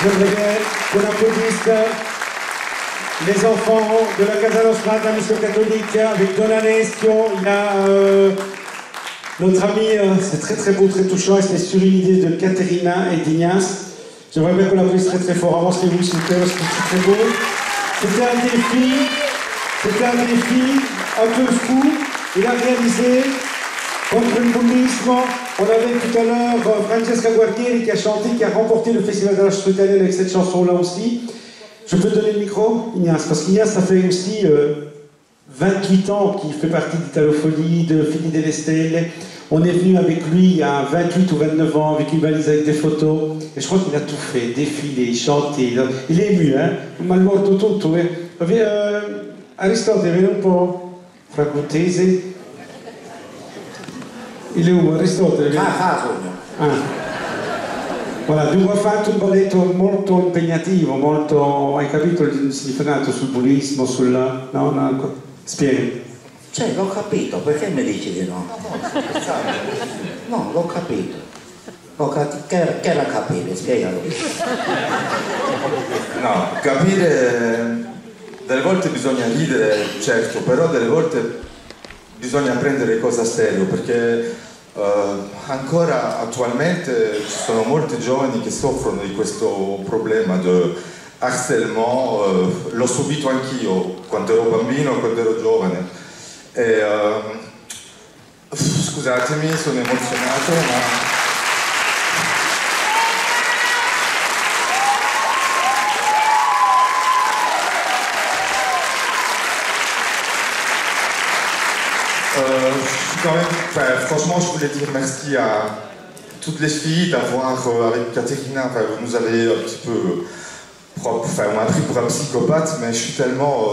J'aimerais bien qu'on applaudisse les enfants de la Casa Nostra de la Mission catholique avec Don Alessio. Il y a notre ami, c'est très très beau, très touchant, et c'est sur une idée de Caterina et d'Ignace. J'aimerais bien qu'on l'applaudisse très très fort. Avancez-vous s'il vous plaît, parce que c'est très beau. C'était un défi un peu fou. Il a réalisé contre le bouddhisme. On avait tout à l'heure Francesca Guardieri qui a chanté, qui a remporté le Festival de la chanson italienne avec cette chanson-là aussi. Je peux te donner le micro, Ignace, parce qu'Ignace, ça fait aussi 28 ans qu'il fait partie d'Italofolie, de Fili delle Stelle. On est venu avec lui il y a 28 ou 29 ans, avec une valise avec des photos. Et je crois qu'il a tout fait, défilé, chanté. Il est ému, hein? Ma morto tutto, eh? Aristotele, vieni un po' fragmentese. Il è uno, Aristotele. Voilà, dunque ha fatto un balletto molto impegnativo, molto... Hai capito il significato sul bullismo, sul... No, spieghi. Cioè, l'ho capito, perché mi dici di no? No, l'ho capito. Che era capire? Spiegalo. No, capire... Delle volte bisogna ridere, certo, però delle volte bisogna prendere cose a serio, perché ancora attualmente ci sono molti giovani che soffrono di questo problema di harcèlement. L'ho subito anch'io quando ero bambino, quando ero giovane. E, scusatemi, sono emozionato, ma... Quand même, franchement, je voulais dire merci à toutes les filles d'avoir, avec Caterina, vous nous avez un petit peu propre, on m'a pris pour un psychopathe, mais je suis tellement,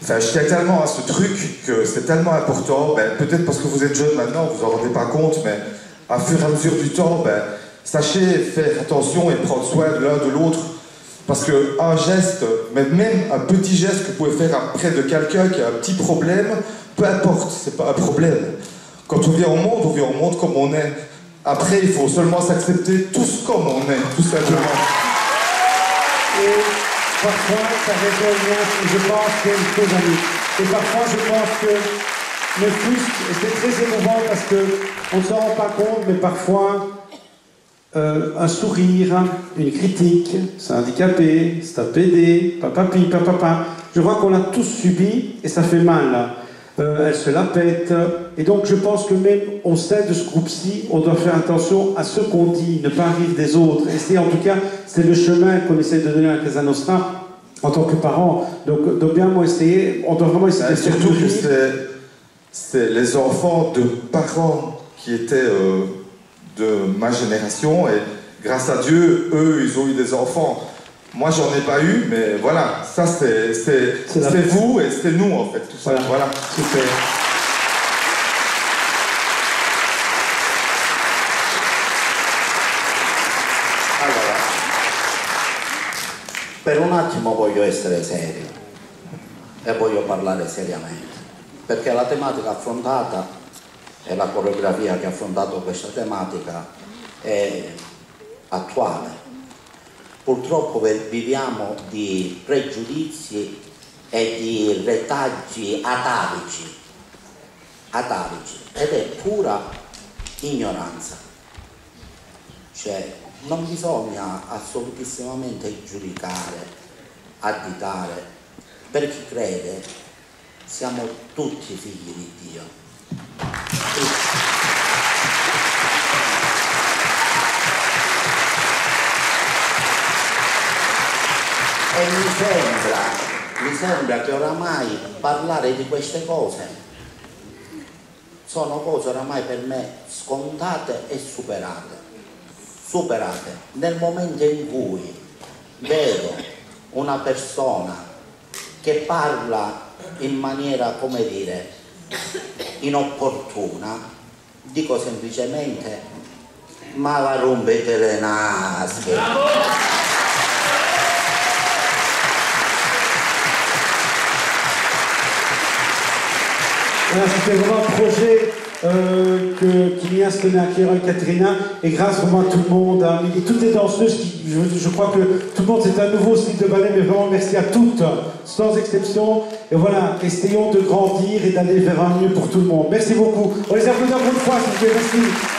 je tiens tellement à ce truc que c'est tellement important. Peut-être parce que vous êtes jeune maintenant, vous en rendez pas compte, mais à fur et à mesure du temps, sachez faire attention et prendre soin de l'un de l'autre. Parce qu'un geste, même un petit geste que vous pouvez faire auprès de quelqu'un qui a un petit problème, peu importe, c'est pas un problème. Quand on vient au monde comme on est. Après, il faut seulement s'accepter tous comme on est, tout simplement. Et parfois, ça répond bien, je pense que chose amie. Et parfois, je pense que le Fust, et c'est très émouvant parce qu'on ne s'en rend pas compte, mais parfois, un sourire, une critique, c'est handicapé, c'est un PD, papapi, papa. Je crois qu'on l'a tous subi et ça fait mal là. Elle se la pète. Et donc je pense que même au sein de ce groupe-ci, on doit faire attention à ce qu'on dit, ne pas rire des autres. Et c'est en tout cas, c'est le chemin qu'on essaie de donner à Casa Nostra en tant que parents. Donc bien essayer, on doit vraiment essayer de faire surtout que c'est les enfants de parents qui étaient de ma génération, et grâce à Dieu, eux, ils ont eu des enfants. Moi, j'en ai pas eu, mais voilà, ça c'est vous et c'est nous, en fait, tout ça. Voilà. Super. Allora, per un attimo voglio essere serio e voglio parlare seriamente, perché la tematica affrontata e la coreografia che ha affrontato questa tematica è attuale. Purtroppo viviamo di pregiudizi e di retaggi atavici, ed è pura ignoranza. Cioè, non bisogna assolutissimamente giudicare, additare. Per chi crede, siamo tutti figli di Dio. E mi sembra che oramai parlare di queste cose sono cose oramai per me scontate e superate. Nel momento in cui vedo una persona che parla in maniera, come dire, inopportuna, dico semplicemente: ma la rompete le nasche. Voilà, c'était vraiment un projet qui Nias tenait à cœur avec Katerina, et grâce vraiment à tout le monde, et toutes les danseuses, je crois que tout le monde c'est un nouveau style de ballet, mais vraiment merci à toutes, sans exception, et voilà, essayons de grandir et d'aller vers un mieux pour tout le monde. Merci beaucoup. On les applaudit encore une fois, s'il vous plaît, merci.